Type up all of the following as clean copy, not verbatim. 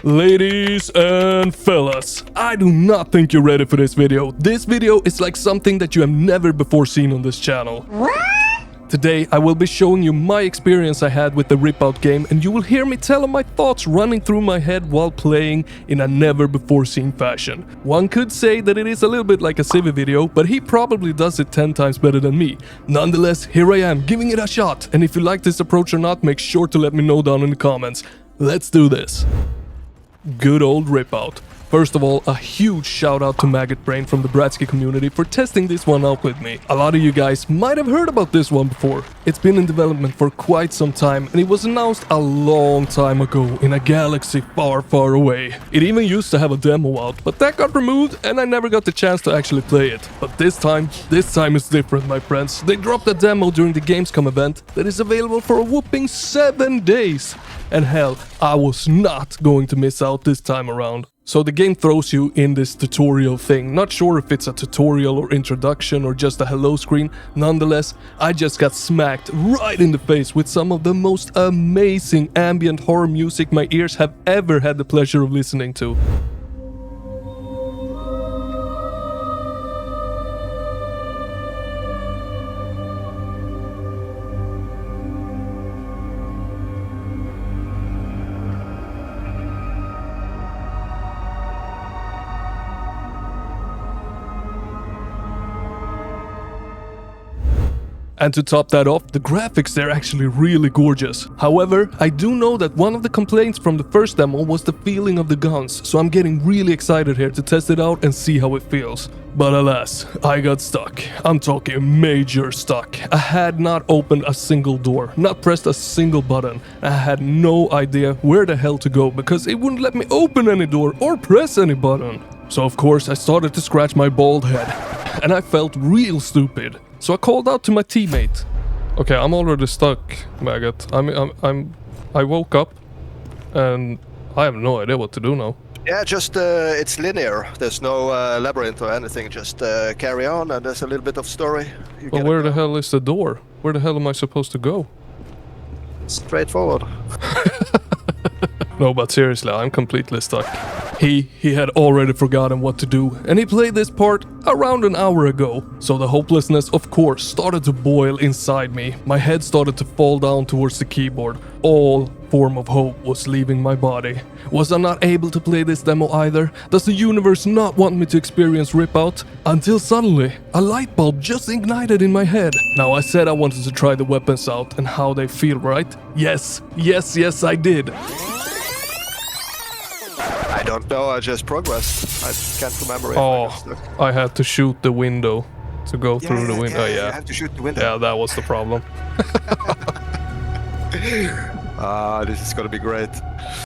Ladies and fellas, I do not think you're ready for this video. This video is like something that you have never before seen on this channel. Today I will be showing you my experience I had with the Ripout game, and you will hear me tell my thoughts running through my head while playing in a never before seen fashion. One could say that it is a little bit like a Civi video, but he probably does it 10 times better than me. Nonetheless, here I am giving it a shot, and if you like this approach or not, make sure to let me know down in the comments. Let's do this. Good old Ripout. First of all, a huge shout out to Maggotbrain from the Bratski community for testing this one out with me. A lot of you guys might have heard about this one before. It's been in development for quite some time, and it was announced a long time ago in a galaxy far, far away. It even used to have a demo out, but that got removed and I never got the chance to actually play it. But this time is different, my friends. They dropped a demo during the Gamescom event that is available for a whopping 7 days. And hell, I was not going to miss out this time around. So the game throws you in this tutorial thing. Not sure if it's a tutorial or introduction or just a hello screen. Nonetheless, I just got smacked right in the face with some of the most amazing ambient horror music my ears have ever had the pleasure of listening to. And to top that off, the graphics, they're actually really gorgeous. However, I do know that one of the complaints from the first demo was the feeling of the guns, so I'm getting really excited here to test it out and see how it feels. But alas, I got stuck. I'm talking major stuck. I had not opened a single door, not pressed a single button. I had no idea where the hell to go because it wouldn't let me open any door or press any button. So of course I started to scratch my bald head, and I felt real stupid. So I called out to my teammate. Okay, I'm already stuck, Maggot. I woke up and I have no idea what to do now. Yeah, just it's linear. There's no labyrinth or anything. Just carry on, and there's a little bit of story. But where the hell is the door? Where the hell am I supposed to go? Straightforward. No, but seriously, I'm completely stuck. He had already forgotten what to do, and he played this part around an hour ago. So the hopelessness, of course, started to boil inside me. My head started to fall down towards the keyboard. All form of hope was leaving my body. Was I not able to play this demo either? Does the universe not want me to experience Ripout? Until suddenly, a light bulb just ignited in my head. Now, I said I wanted to try the weapons out and how they feel, right? Yes, I did. I don't know, I just progressed. I can't remember if Oh, I got stuck. I had to shoot the window to go through the window. Yeah, you have to shoot the window. Yeah, that was the problem. This is gonna be great.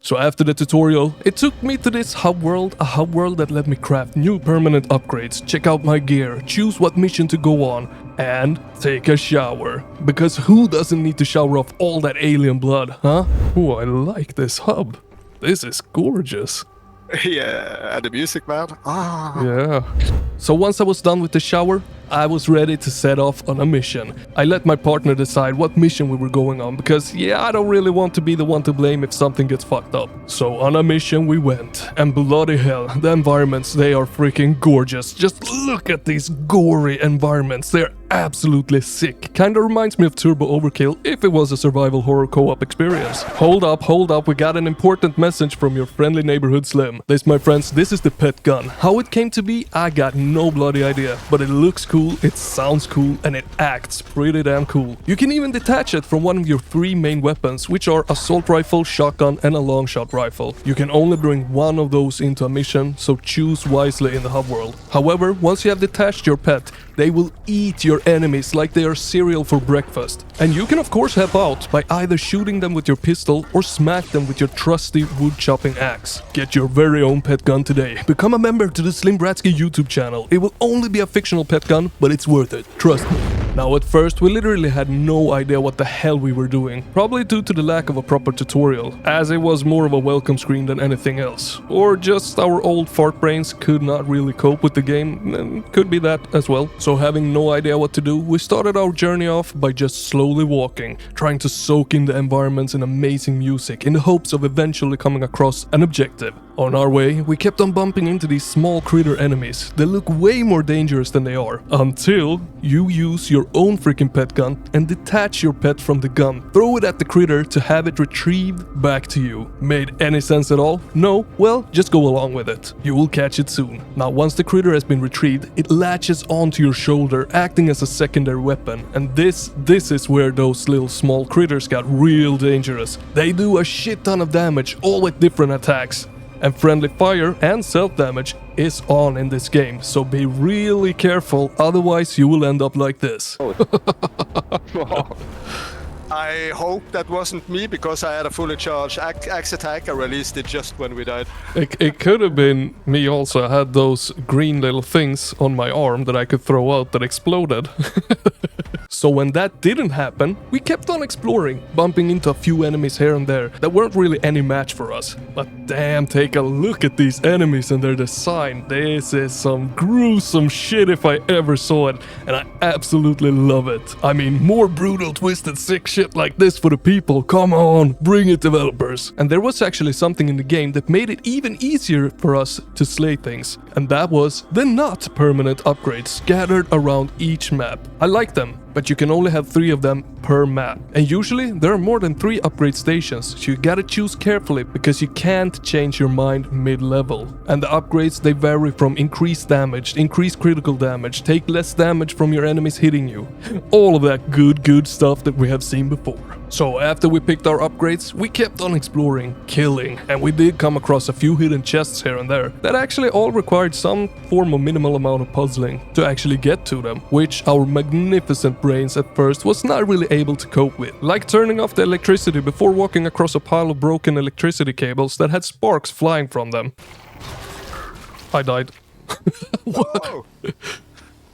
So after the tutorial, it took me to this hub world, a hub world that let me craft new permanent upgrades, check out my gear, choose what mission to go on, and take a shower. Because who doesn't need to shower off all that alien blood, huh? Oh, I like this hub. This is gorgeous. Yeah, and the music, man. Yeah. So once I was done with the shower, I was ready to set off on a mission. I let my partner decide what mission we were going on because, yeah, I don't really want to be the one to blame if something gets fucked up. So on a mission we went, and bloody hell, the environments, they are freaking gorgeous. Just look at these gory environments. They're absolutely sick. Kinda reminds me of Turbo Overkill if it was a survival horror co-op experience. Hold up, we got an important message from your friendly neighborhood Slim. This, my friends, this is the pet gun. How it came to be, I got no bloody idea, but it looks cool, it sounds cool, and it acts pretty damn cool. You can even detach it from one of your 3 main weapons, which are assault rifle, shotgun, and a long shot rifle. You can only bring one of those into a mission, so choose wisely in the hub world. However, once you have detached your pet, they will eat your enemies like they are cereal for breakfast. And you can of course help out by either shooting them with your pistol or smack them with your trusty wood chopping axe. Get your very own pet gun today. Become a member to the ZlimBratSki YouTube channel. It will only be a fictional pet gun, but it's worth it. Trust me. Now at first we literally had no idea what the hell we were doing, probably due to the lack of a proper tutorial, as it was more of a welcome screen than anything else. Or just our old fart brains could not really cope with the game, and could be that as well. So having no idea what to do, we started our journey off by just slowly walking, trying to soak in the environments and amazing music in the hopes of eventually coming across an objective. On our way, we kept on bumping into these small critter enemies that look way more dangerous than they are, until you use your own freaking pet gun and detach your pet from the gun, throw it at the critter to have it retrieved back to you. Made any sense at all? No? Well, just go along with it. You will catch it soon. Now once the critter has been retrieved, it latches onto your shoulder, acting as a secondary weapon, and this is where those little small critters got real dangerous. They do a shit ton of damage, all with different attacks. And friendly fire and self-damage is on in this game, so be really careful, otherwise you will end up like this. I hope that wasn't me, because I had a fully charged axe attack. I released it just when we died. It could have been me also. I had those green little things on my arm that I could throw out that exploded. So when that didn't happen, we kept on exploring, bumping into a few enemies here and there that weren't really any match for us. But damn, take a look at these enemies and their design. This is some gruesome shit if I ever saw it, and I absolutely love it. I mean, more brutal, twisted, sick shit like this for the people. Come on, bring it, developers. And there was actually something in the game that made it even easier for us to slay things, and that was the not permanent upgrades scattered around each map. I like them, but you can only have 3 of them per map. And usually there are more than 3 upgrade stations, so you gotta choose carefully because you can't change your mind mid-level. And the upgrades, they vary from increased damage, increased critical damage, take less damage from your enemies hitting you. All of that good stuff that we have seen before. So after we picked our upgrades, we kept on exploring, killing, and we did come across a few hidden chests here and there that actually all required some form of minimal amount of puzzling to actually get to them, which our magnificent brains at first was not really able to cope with. Like turning off the electricity before walking across a pile of broken electricity cables that had sparks flying from them. I died. Whoa.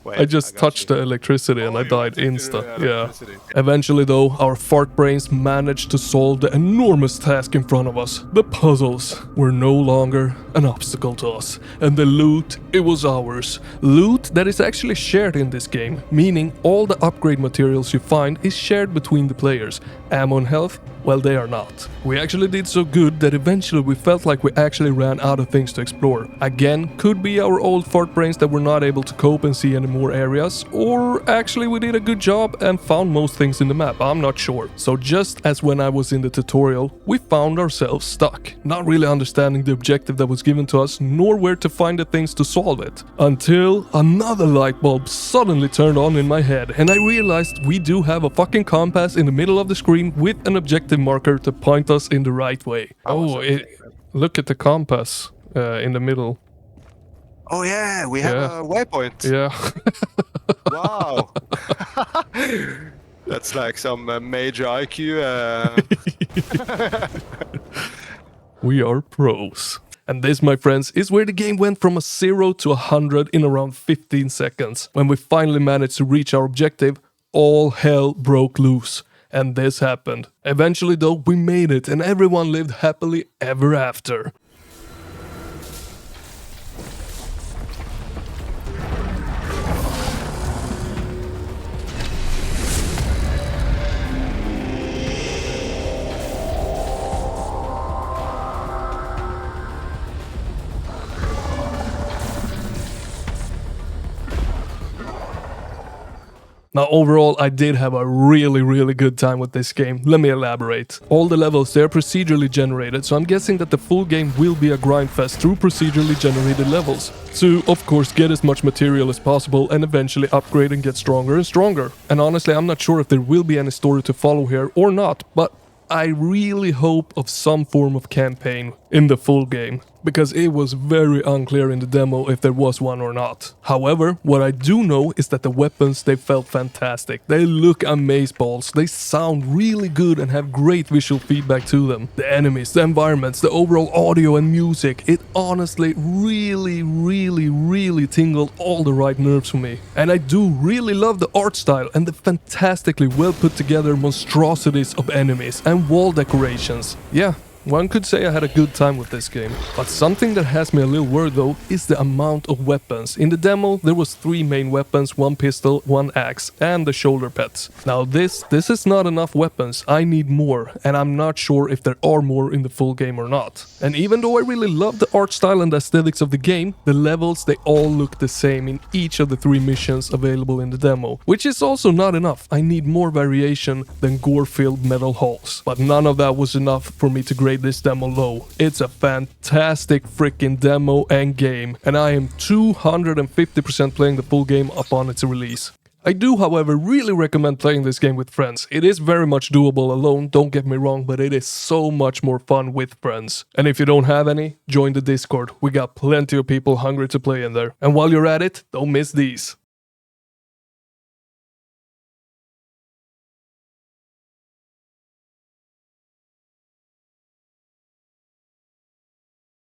Wait, I just touched the electricity and I died instant. Yeah. Eventually though, our fart brains managed to solve the enormous task in front of us. The puzzles were no longer an obstacle to us, and the loot, it was ours. Loot that is actually shared in this game, meaning all the upgrade materials you find is shared between the players. Ammo and health, well, they are not. We actually did so good that eventually we felt like we actually ran out of things to explore. Again, could be our old fart brains that were not able to cope and see any more areas, or actually we did a good job and found most things in the map, I'm not sure. So just as when I was in the tutorial, we found ourselves stuck, not really understanding the objective that was given to us, nor where to find the things to solve it. Until another light bulb suddenly turned on in my head, and I realized we do have a fucking compass in the middle of the screen with an objective marker to point us in the right way. Oh, look at the compass in the middle. Oh yeah, we have a waypoint. Yeah. Wow. That's like some major IQ. We are pros. And this, my friends, is where the game went from a 0 to 100 in around 15 seconds. When we finally managed to reach our objective, all hell broke loose. And this happened. Eventually though, we made it and everyone lived happily ever after. Now overall, I did have a really good time with this game. Let me elaborate. All the levels, they're procedurally generated, so I'm guessing that the full game will be a grindfest through procedurally generated levels. To, of course, get as much material as possible and eventually upgrade and get stronger and stronger. And honestly, I'm not sure if there will be any story to follow here or not, but I really hope of some form of campaign. in the full game, because it was very unclear in the demo if there was one or not. However, what I do know is that the weapons, they felt fantastic. They look amazeballs, they sound really good and have great visual feedback to them. The enemies, the environments, the overall audio and music, it honestly really tingled all the right nerves for me. And I do really love the art style and the fantastically well put together monstrosities of enemies and wall decorations. Yeah, one could say I had a good time with this game. But something that has me a little worried though is the amount of weapons. In the demo there was 3 main weapons, 1 pistol, 1 axe and the shoulder pets. Now this is not enough weapons, I need more, and I'm not sure if there are more in the full game or not. And even though I really love the art style and the aesthetics of the game, the levels, they all look the same in each of the 3 missions available in the demo. Which is also not enough, I need more variation than gore-filled metal halls. But none of that was enough for me to grade this demo low. It's a fantastic freaking demo and game, and I am 250% playing the full game upon its release. I do, however, really recommend playing this game with friends. It is very much doable alone, don't get me wrong, but it is so much more fun with friends. And if you don't have any, join the Discord. We got plenty of people hungry to play in there. And while you're at it, don't miss these.